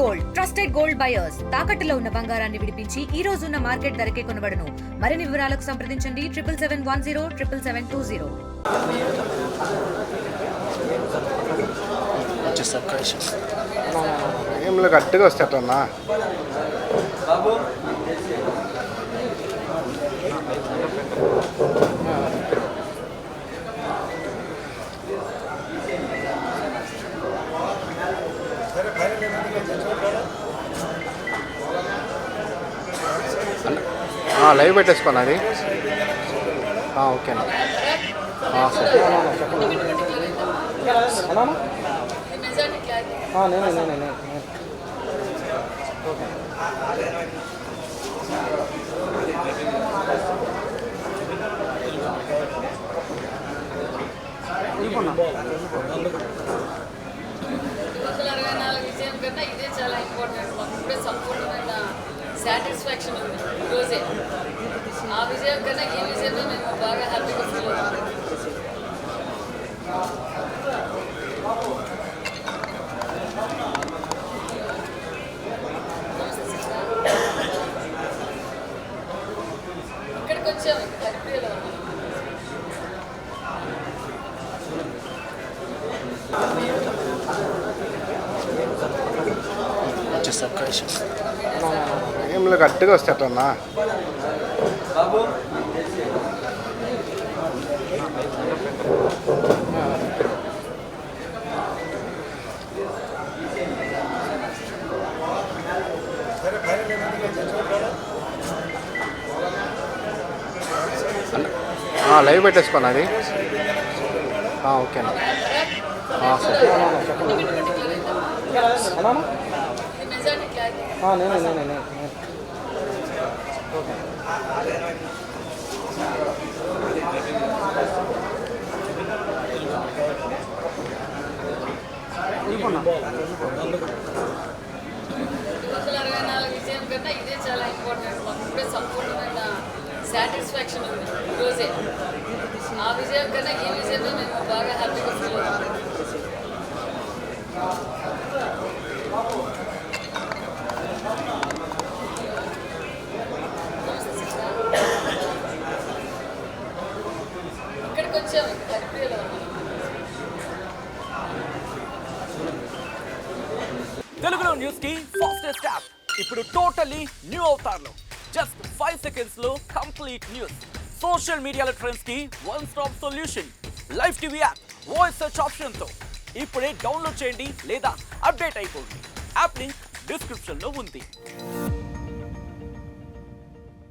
Gold trusted gold buyers తాకట్టులో ఉన్న బంగారాన్ని విడిపించి ఈ రోజు ఉన్న మార్కెట్ ధరకే కొనబడును. మరిన్ని వివరాలకు సంప్రదించండి 7710 77720. ఏం గట్టిగా వస్తేటన్నా లైవ్ పెట్టేసుకోండి అది ఓకేనా సరే నేనే ఓకే విజయం కన్నా ఇదే చాలా ఇంపార్టెంట్. మాకు సంపూర్ణమైన సాటిస్ఫాక్షన్ ఉంది ఈరోజే. ఆ విజయం కన్నా ఈ విజయమే మేము బాగా హ్యాపీగా ఫీల్ అవుతాం. ఇక్కడికి వచ్చాము, హ్యాపీలో ఏం గట్టిగా వస్తేటన్నా లైవ్ పెట్టేసుకోండి అది ఓకేనా సరే నేనే ఓకే విజయం కన్నా ఇదే చాలా ఇంపార్టెంట్. మాకు సంపూర్ణమైన సాటిస్ఫాక్షన్ ఉంది ఈరోజే. ఆ విజయం కన్నా ఈ విజయమే మేము బాగా హ్యాపీగా ఫీల్ అవుతాం. ఇక్కడికి వచ్చాము, హ్యాపీలో తెలుగులో న్యూస్ కి ఫాస్టెస్ట్ యాప్ ఇప్పుడు టోటలీ న్యూ అవతార్లో జస్ట్ 5 seconds లో కంప్లీట్ న్యూస్. సోషల్ మీడియాలో ట్రెండ్స్ కి one stop solution. Live TV app voice search option తో ఇప్పుడే డౌన్లోడ్ చేయండి లేదా అప్డేట్ అయిపోండి. యాప్ లింక్ డిస్క్రిప్షన్ లో ఉంది.